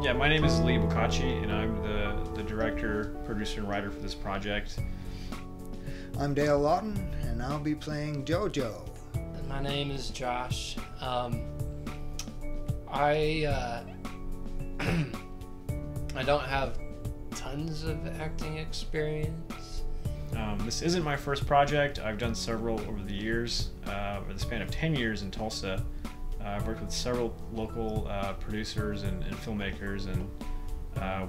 Yeah, my name is Lisandro Boccacci, and I'm the director, producer, and writer for this project. I'm Lawton, and I'll be playing JoJo. My name is Josh. I don't have tons of acting experience. This isn't my first project. I've done several over the years, over the span of 10 years in Tulsa. I've worked with several local producers and filmmakers, and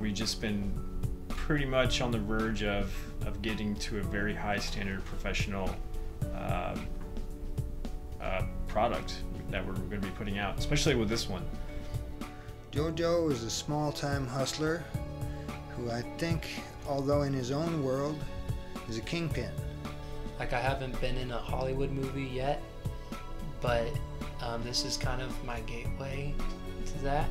we've just been pretty much on the verge of getting to a very high standard professional product that we're going to be putting out, especially with this one. JoJo is a small-time hustler who I think, although in his own world, is a kingpin. Like, I haven't been in a Hollywood movie yet, but this is kind of my gateway to that.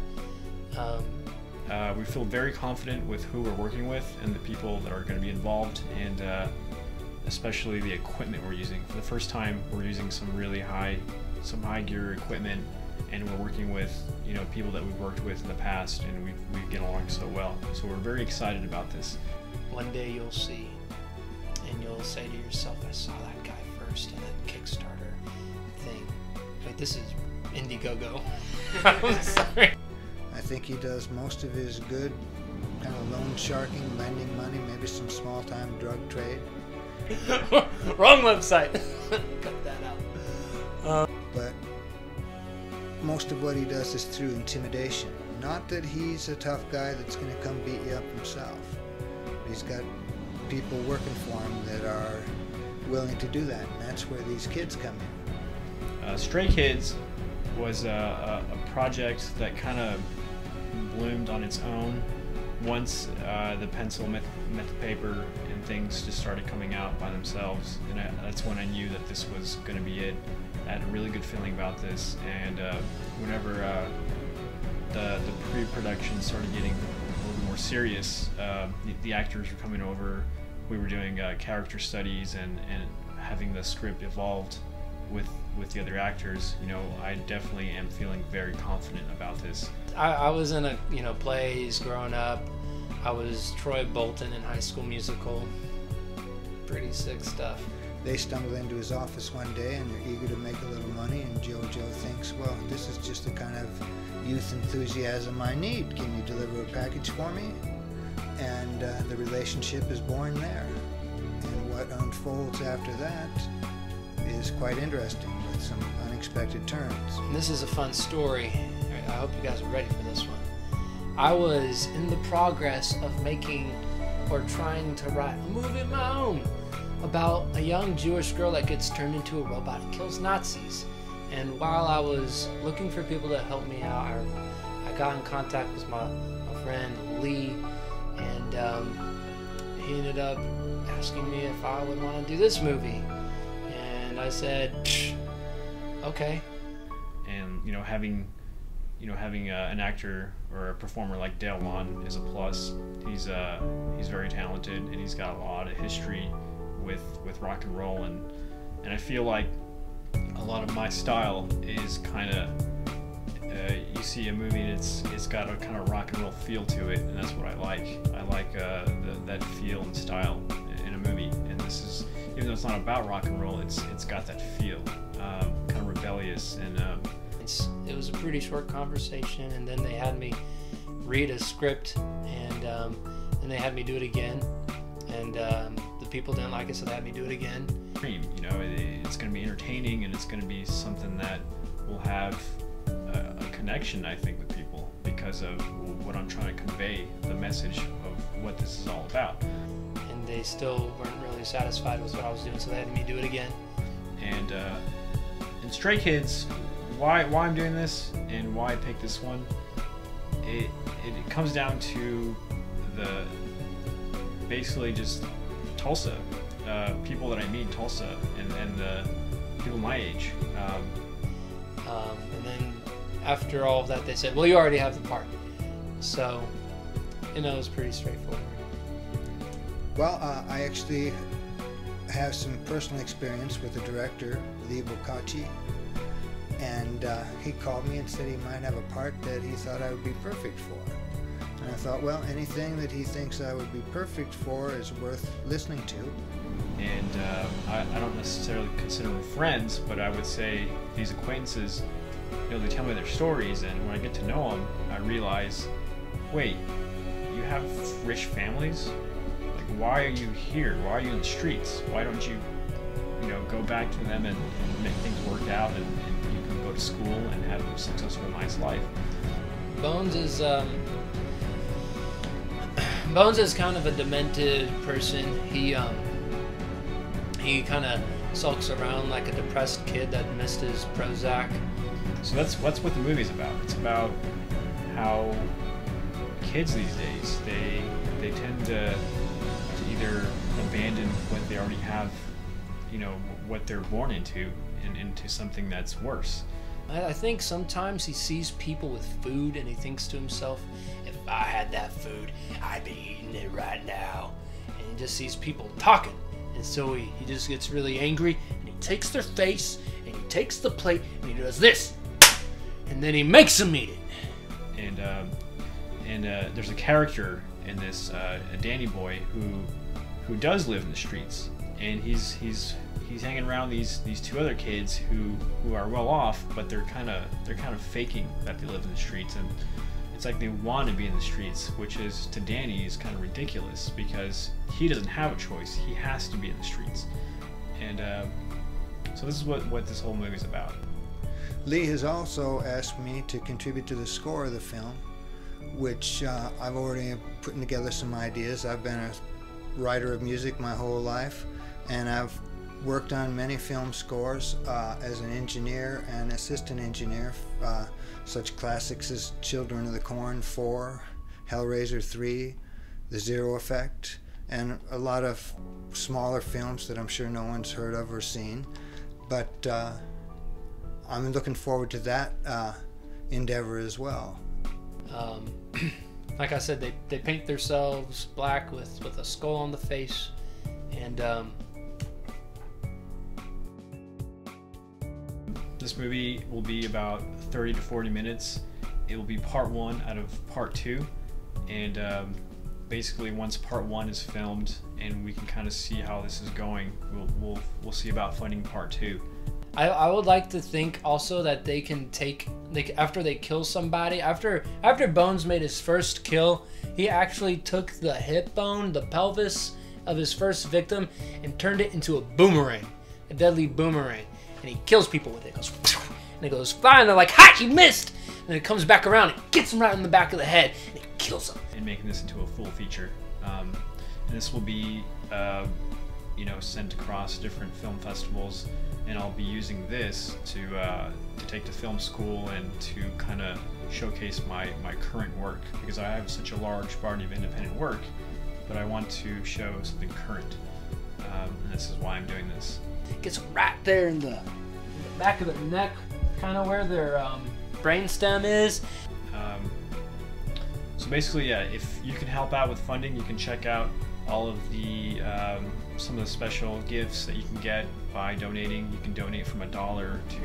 We feel very confident with who we're working with and the people that are going to be involved, and especially the equipment we're using. For the first time, we're using some really high gear equipment, and we're working with people that we've worked with in the past, and we get along so well. So we're very excited about this. One day you'll see, and you'll say to yourself, I saw that guy first in that Kickstarter thing. Like, this is Indiegogo. I'm sorry. I think he does most of his good kind of loan sharking, lending money, maybe some small-time drug trade. Wrong website. Cut that out. But most of what he does is through intimidation. Not that he's a tough guy that's going to come beat you up himself. He's got people working for him that are willing to do that, and that's where these kids come in. Stray Kids was a project that kind of bloomed on its own once the pencil met the paper and things just started coming out by themselves, and that's when I knew that this was going to be it. I had a really good feeling about this, and whenever the pre-production started getting a little more serious, the actors were coming over, we were doing character studies and having the script evolved with the other actors. I definitely am feeling very confident about this. I was in plays growing up. I was Troy Bolton in High School Musical. Pretty sick stuff. They stumble into his office one day and they're eager to make a little money, and JoJo thinks, well, this is just the kind of youth enthusiasm I need. Can you deliver a package for me? And the relationship is born there. And what unfolds after that is quite interesting, with some unexpected turns. And this is a fun story. I hope you guys are ready for this one. I was in the progress of making or trying to write a movie of my own about a young Jewish girl that gets turned into a robot and kills Nazis. And while I was looking for people to help me out, I got in contact with my friend Lee, and he ended up asking me if I would want to do this movie. And I said, okay. And having an actor or a performer like Lawton is a plus. He's very talented, and he's got a lot of history with rock and roll, and I feel like a lot of my style is kind of you see a movie and it's got a kind of rock and roll feel to it, and that's what I like. I like that feel and style in a movie, and this is, even though it's not about rock and roll, it's got that feel, kind of rebellious, and it was a pretty short conversation, and then they had me read a script, and they had me do it again, and the people didn't like it, so they had me do it again. It's going to be entertaining, and it's going to be something that will have a connection, I think, with people because of what I'm trying to convey, the message of what this is all about. And they still weren't really satisfied with what I was doing, so they had me do it again. And in Stray Kids, why I'm doing this and why I picked this one, it comes down to basically just Tulsa, people that I meet in Tulsa, and the people my age. And then after all of that, they said, well, you already have the part. So, it was pretty straightforward. Well, I actually have some personal experience with the director, Lisandro Boccacci, and he called me and said he might have a part that he thought I would be perfect for. I thought, well, anything that he thinks I would be perfect for is worth listening to. And I don't necessarily consider them friends, but I would say these acquaintances, you know, they tell me their stories, and when I get to know them, I realize, wait, you have rich families? Like, why are you here? Why are you in the streets? Why don't you, you know, go back to them and make things work out, and you can go to school and have a successful, nice life? Bones is kind of a demented person. He kind of sulks around like a depressed kid that missed his Prozac. So that's what the movie's about. It's about how kids these days, they tend to either abandon what they already have, you know, what they're born into, and into something that's worse. I think sometimes he sees people with food and he thinks to himself, if I had that food, I'd be eating it right now. And he just sees people talking. And so he just gets really angry, and he takes their face, and he takes the plate, and he does this. And then he makes them eat it. And there's a character in this, a Danny boy, who does live in the streets, and he's hanging around these two other kids who are well off, but they're kind of faking that they live in the streets, and it's like they want to be in the streets, which is, to Danny, is kind of ridiculous because he doesn't have a choice. He has to be in the streets. And so this is what this whole movie is about. Lee has also asked me to contribute to the score of the film, which I've already putting together some ideas. I've been a writer of music my whole life, and I've worked on many film scores as an engineer and assistant engineer, such classics as Children of the Corn 4, Hellraiser 3, The Zero Effect, and a lot of smaller films that I'm sure no one's heard of or seen. But I'm looking forward to that endeavor as well. Like I said, they paint themselves black with a skull on the face, and this movie will be about 30 to 40 minutes. It will be part 1 out of part 2, and basically once part 1 is filmed and we can kind of see how this is going, we'll see about funding part 2. I would like to think also that they can take, after they kill somebody, after Bones made his first kill, he actually took the hip bone, the pelvis of his first victim, and turned it into a boomerang, a deadly boomerang, and he kills people with it. It goes, and it goes flying, and they're like, ha, you missed! And it comes back around, and gets him right in the back of the head, and it kills him. And making this into a full feature. And this will be, you know, sent across different film festivals, and I'll be using this to take to film school and to kind of showcase my current work, because I have such a large body of independent work, but I want to show something current, and this is why I'm doing this. It gets right there in the back of the neck, kind of where their brainstem is. So basically, yeah, if you can help out with funding, you can check out all of the some of the special gifts that you can get by donating. You can donate from $1 to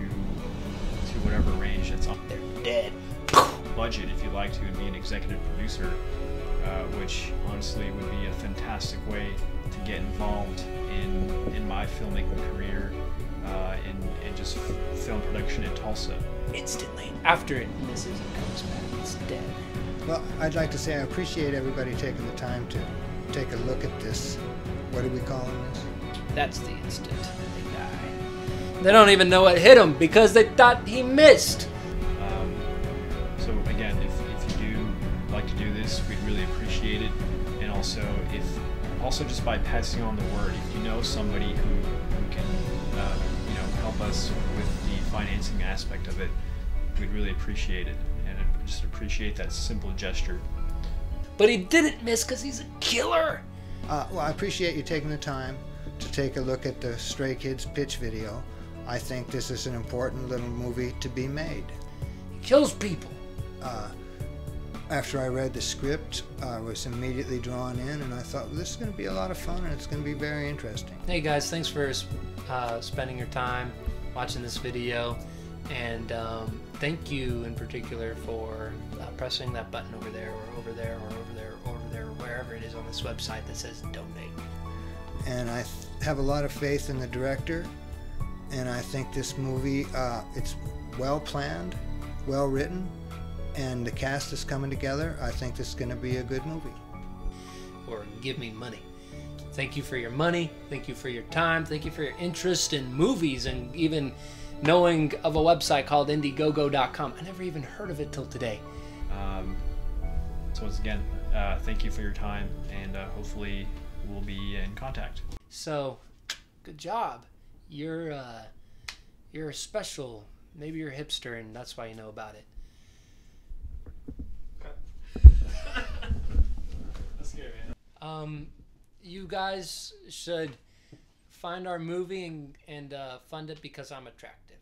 whatever range that's on. They're dead. Budget, if you'd like to, and be an executive producer, which honestly would be a fantastic way to get involved in my filmmaking career, in just film production in Tulsa. Instantly after it misses and comes back, it's dead. Well, I'd like to say I appreciate everybody taking the time to take a look at this. What are we calling this? That's the instant they die. They don't even know what hit them because they thought he missed. So again, if you do like to do this, we'd really appreciate it. And also, just by passing on the word, if you know somebody who can, you know, help us with the financing aspect of it, we'd really appreciate it. And I just appreciate that simple gesture. But he didn't miss because he's a killer. Well, I appreciate you taking the time to take a look at the Stray Kids pitch video. I think this is an important little movie to be made. He kills people. After I read the script, I was immediately drawn in, and I thought, well, this is going to be a lot of fun, and it's going to be very interesting. Hey guys, thanks for spending your time watching this video. And thank you in particular for pressing that button over there, or over there, or over there, or over there, wherever it is on this website that says donate. And I have a lot of faith in the director, and I think this movie, it's well planned, well written, and the cast is coming together. I think this is going to be a good movie. Or give me money. Thank you for your money. Thank you for your time. Thank you for your interest in movies, and even knowing of a website called Indiegogo.com. I never even heard of it till today. So once again, thank you for your time, and hopefully we'll be in contact. So, good job. You're special. Maybe you're a hipster, and that's why you know about it. That's good, man. You guys should find our movie and fund it because I'm attractive.